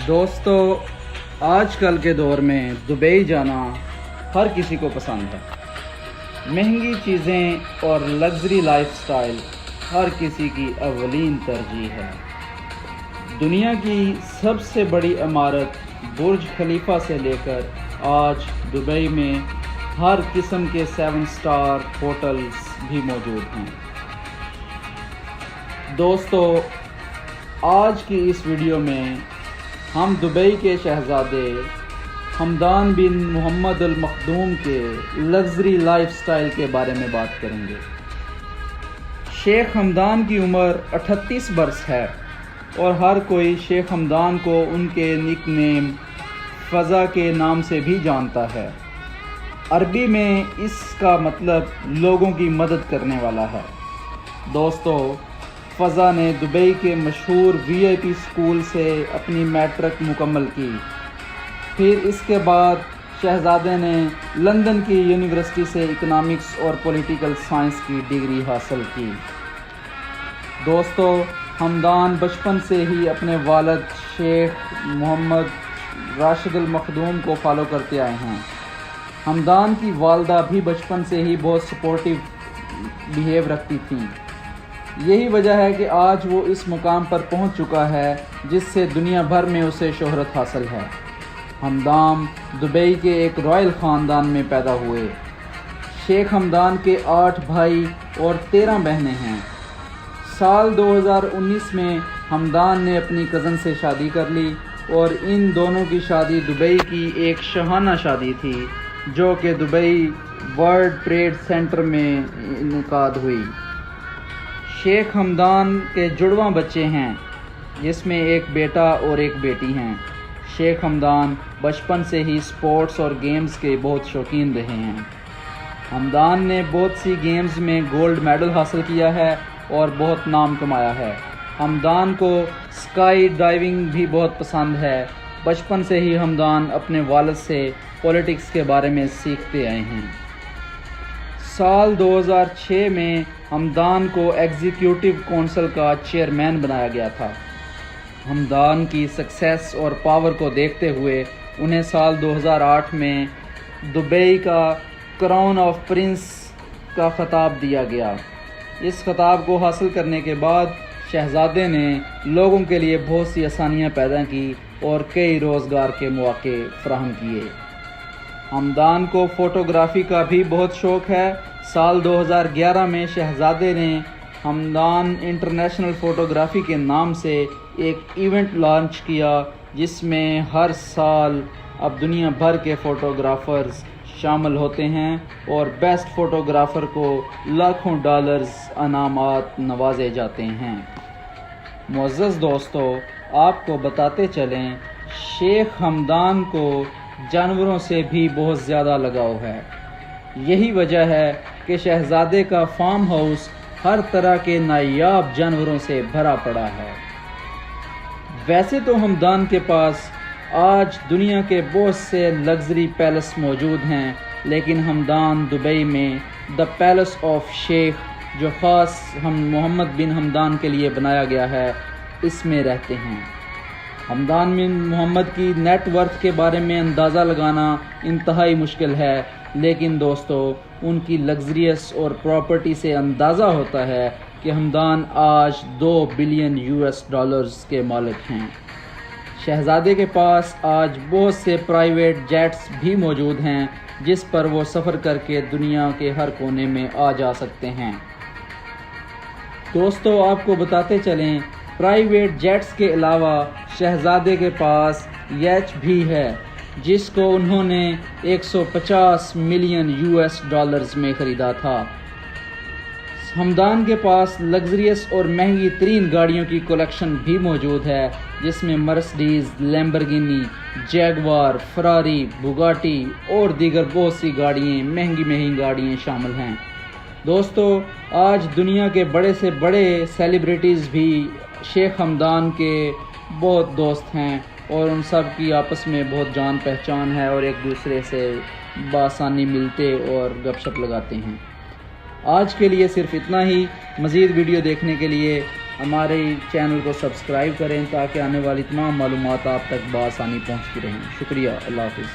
دوستو، آج کل کے دور میں دبئی جانا ہر کسی کو پسند ہے۔ مہنگی چیزیں اور لگژری لائف سٹائل ہر کسی کی اولین ترجیح ہے۔ دنیا کی سب سے بڑی عمارت برج خلیفہ سے لے کر آج دبئی میں ہر قسم کے 7 اسٹار ہوٹلز بھی موجود ہیں۔ دوستو، آج کی اس ویڈیو میں ہم دبئی کے شہزادے حمدان بن محمد المخدوم کے لگژری لائف سٹائل کے بارے میں بات کریں گے۔ شیخ حمدان کی عمر 38 برس ہے اور ہر کوئی شیخ حمدان کو ان کے نک نیم فضا کے نام سے بھی جانتا ہے۔ عربی میں اس کا مطلب لوگوں کی مدد کرنے والا ہے۔ دوستو، فضا نے دبئی کے مشہور VIP اسکول سے اپنی میٹرک مکمل کی، پھر اس کے بعد شہزادے نے لندن کی یونیورسٹی سے اکنامکس اور پولیٹیکل سائنس کی ڈگری حاصل کی۔ دوستو، حمدان بچپن سے ہی اپنے والد شیخ محمد راشد المخدوم کو فالو کرتے آئے ہیں۔ حمدان کی والدہ بھی بچپن سے ہی بہت سپورٹیو بیہیو رکھتی تھیں۔ یہی وجہ ہے کہ آج وہ اس مقام پر پہنچ چکا ہے جس سے دنیا بھر میں اسے شہرت حاصل ہے۔ حمدان دبئی کے ایک رائل خاندان میں پیدا ہوئے۔ شیخ حمدان کے 8 بھائی اور 13 بہنیں ہیں۔ سال 2019 میں حمدان نے اپنی کزن سے شادی کر لی اور ان دونوں کی شادی دبئی کی ایک شاہانہ شادی تھی جو کہ دبئی ورلڈ ٹریڈ سینٹر میں انعقاد ہوئی۔ شیخ حمدان کے جڑواں بچے ہیں جس میں ایک بیٹا اور ایک بیٹی ہیں۔ شیخ حمدان بچپن سے ہی سپورٹس اور گیمز کے بہت شوقین رہے ہیں۔ حمدان نے بہت سی گیمز میں گولڈ میڈل حاصل کیا ہے اور بہت نام کمایا ہے۔ حمدان کو اسکائی ڈائیونگ بھی بہت پسند ہے۔ بچپن سے ہی حمدان اپنے والد سے پولیٹکس کے بارے میں سیکھتے آئے ہیں۔ سال 2006 میں حمدان کو ایگزیکٹو کونسل کا چیئرمین بنایا گیا تھا۔ حمدان کی سکسیس اور پاور کو دیکھتے ہوئے انہیں سال 2008 میں دبئی کا کراؤن آف پرنس کا خطاب دیا گیا۔ اس خطاب کو حاصل کرنے کے بعد شہزادے نے لوگوں کے لیے بہت سی آسانیاں پیدا کی اور کئی روزگار کے مواقع فراہم کیے۔ حمدان کو فوٹوگرافی کا بھی بہت شوق ہے۔ سال 2011 میں شہزادے نے حمدان انٹرنیشنل فوٹوگرافی کے نام سے ایک ایونٹ لانچ کیا جس میں ہر سال اب دنیا بھر کے فوٹوگرافرز شامل ہوتے ہیں اور بیسٹ فوٹوگرافر کو لاکھوں ڈالرز انعامات نوازے جاتے ہیں۔ معزز دوستو، آپ کو بتاتے چلیں شیخ حمدان کو جانوروں سے بھی بہت زیادہ لگاؤ ہے۔ یہی وجہ ہے کہ شہزادے کا فارم ہاؤس ہر طرح کے نایاب جانوروں سے بھرا پڑا ہے۔ ویسے تو حمدان کے پاس آج دنیا کے بہت سے لگژری پیلس موجود ہیں، لیکن حمدان دبئی میں دا پیلس آف شیخ جو خاص محمد بن حمدان کے لیے بنایا گیا ہے اس میں رہتے ہیں۔ حمدان بن محمد کی نیٹ ورتھ کے بارے میں اندازہ لگانا انتہائی مشکل ہے، لیکن دوستو ان کی لگژریس اور پراپرٹی سے اندازہ ہوتا ہے کہ حمدان آج 2 بلین US کے مالک ہیں۔ شہزادے کے پاس آج بہت سے پرائیویٹ جیٹس بھی موجود ہیں جس پر وہ سفر کر کے دنیا کے ہر کونے میں آ جا سکتے ہیں۔ دوستو، آپ کو بتاتے چلیں پرائیویٹ جیٹس کے علاوہ شہزادے کے پاس یچ بھی ہے جس کو انہوں نے 150 ملین US میں خریدا تھا۔ حمدان کے پاس لگژریس اور مہنگی ترین گاڑیوں کی کلیکشن بھی موجود ہے جس میں مرسڈیز، لیمبرگینی، جیگوار، فراری، بوگاٹی اور دیگر بہت سی مہنگی گاڑیاں شامل ہیں۔ دوستو، آج دنیا کے بڑے سے بڑے سیلیبریٹیز بھی شیخ حمدان کے بہت دوست ہیں اور ان سب کی آپس میں بہت جان پہچان ہے اور ایک دوسرے سے بآسانی ملتے اور گپ شپ لگاتے ہیں۔ آج کے لیے صرف اتنا ہی۔ مزید ویڈیو دیکھنے کے لیے ہمارے چینل کو سبسکرائب کریں تاکہ آنے والی تمام معلومات آپ تک بآسانی پہنچتی رہیں. شکریہ. اللہ حافظ.